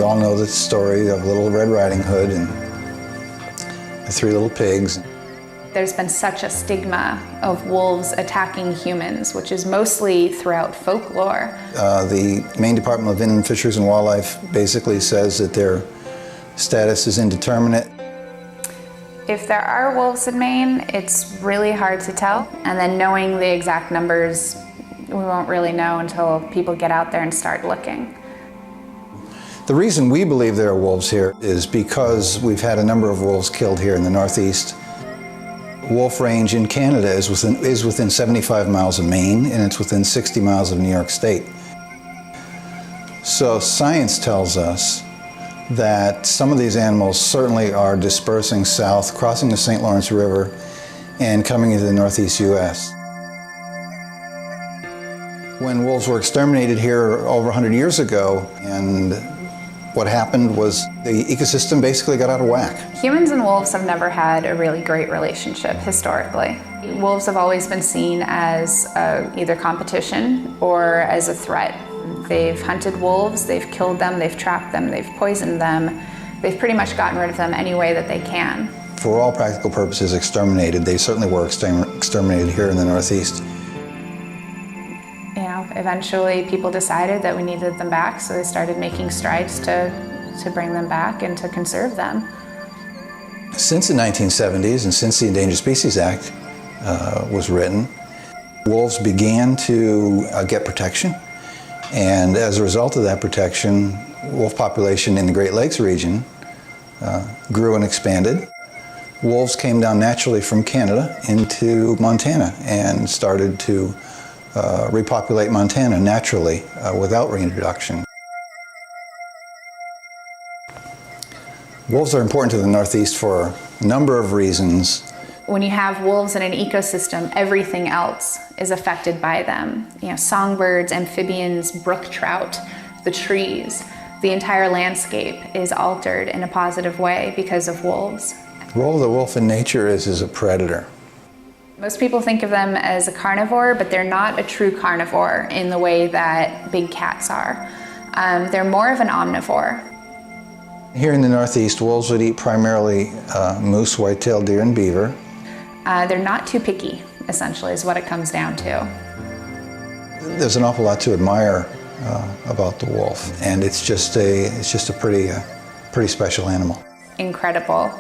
all know the story of Little Red Riding Hood and the three little pigs. There's been such a stigma of wolves attacking humans, which is mostly throughout folklore. The Maine Department of Inland Fisheries and Wildlife basically says that their status is indeterminate. If there are wolves in Maine, it's really hard to tell. And then knowing the exact numbers, we won't really know until people get out there and start looking. The reason we believe there are wolves here is because we've had a number of wolves killed here in the Northeast. Wolf range in Canada is within 75 miles of Maine, and it's within 60 miles of New York State. So science tells us that some of these animals certainly are dispersing south, crossing the St. Lawrence River, and coming into the Northeast U.S. When wolves were exterminated here over 100 years ago, and what happened was the ecosystem basically got out of whack. Humans and wolves have never had a really great relationship historically. Wolves have always been seen as either competition or as a threat. They've hunted wolves, they've killed them, they've trapped them, they've poisoned them. They've pretty much gotten rid of them any way that they can. For all practical purposes, exterminated. They certainly were exterminated here in the Northeast. You know, eventually people decided that we needed them back, so they started making strides to bring them back and to conserve them. Since the 1970s and since the Endangered Species Act was written, wolves began to get protection. And as a result of that protection, wolf population in the Great Lakes region grew and expanded. Wolves came down naturally from Canada into Montana and started to repopulate Montana naturally without reintroduction. Wolves are important to the Northeast for a number of reasons. When you have wolves in an ecosystem, everything else is affected by them. You know, songbirds, amphibians, brook trout, the trees, the entire landscape is altered in a positive way because of wolves. The role of the wolf in nature is as a predator. Most people think of them as a carnivore, but they're not a true carnivore in the way that big cats are. They're more of an omnivore. Here in the Northeast, wolves would eat primarily moose, white-tailed deer, and beaver. They're not too picky, essentially, is what it comes down to. There's an awful lot to admire about the wolf, and it's just a pretty special animal. Incredible.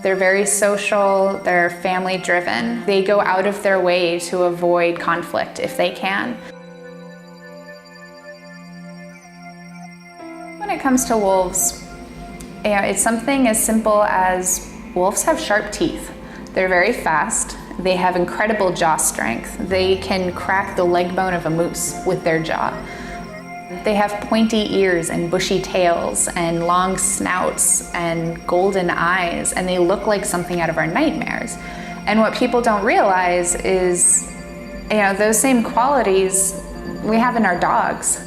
They're very social, they're family driven. They go out of their way to avoid conflict if they can. When it comes to wolves, you know, it's something as simple as wolves have sharp teeth. They're very fast. They have incredible jaw strength. They can crack the leg bone of a moose with their jaw. They have pointy ears and bushy tails and long snouts and golden eyes, and they look like something out of our nightmares. And what people don't realize is, you know, those same qualities we have in our dogs.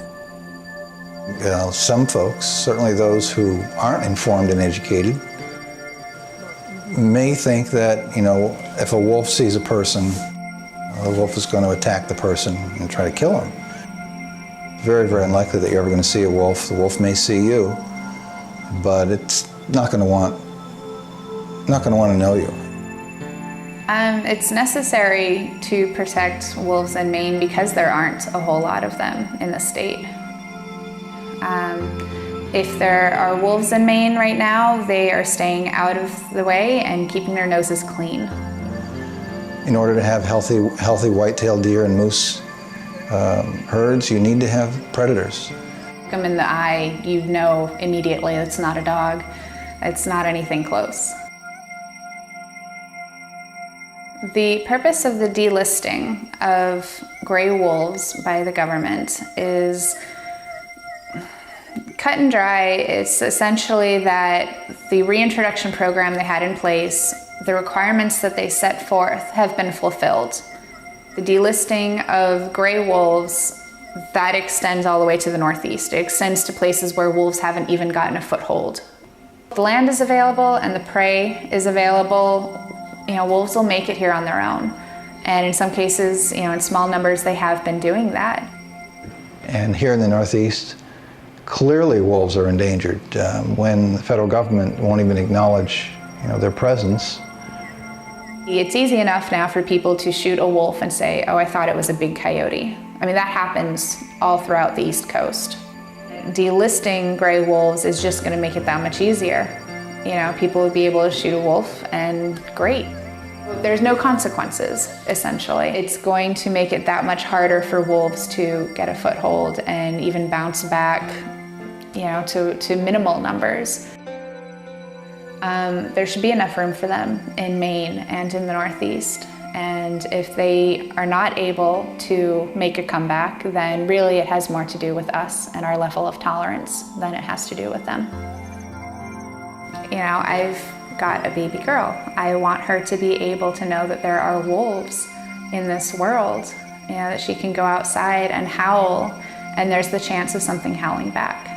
You know, some folks, certainly those who aren't informed and educated, may think that, you know, if a wolf sees a person, the wolf is going to attack the person and try to kill him. Very, very unlikely that you're ever going to see a wolf. The wolf may see you, but it's not going to want to know you. It's necessary to protect wolves in Maine because there aren't a whole lot of them in the state. If there are wolves in Maine right now, they are staying out of the way and keeping their noses clean. In order to have healthy white-tailed deer and moose herds, you need to have predators. Look them in the eye, you know immediately it's not a dog. It's not anything close. The purpose of the delisting of gray wolves by the government is cut and dry. It's essentially that the reintroduction program they had in place, the requirements that they set forth have been fulfilled. The delisting of gray wolves, that extends all the way to the Northeast. It extends to places where wolves haven't even gotten a foothold. The land is available and the prey is available. You know, wolves will make it here on their own. And in some cases, you know, in small numbers, they have been doing that. And here in the Northeast, Clearly, wolves are endangered. When the federal government won't even acknowledge, their presence. It's easy enough now for people to shoot a wolf and say, "Oh, I thought it was a big coyote." I mean, that happens all throughout the East Coast. Delisting gray wolves is just going to make it that much easier. People will be able to shoot a wolf, and great. There's no consequences, essentially. It's going to make it that much harder for wolves to get a foothold and even bounce back, to minimal numbers. There should be enough room for them in Maine and in the Northeast. And if they are not able to make a comeback, then really it has more to do with us and our level of tolerance than it has to do with them. I've got a baby girl. I want her to be able to know that there are wolves in this world, that she can go outside and howl, and there's the chance of something howling back.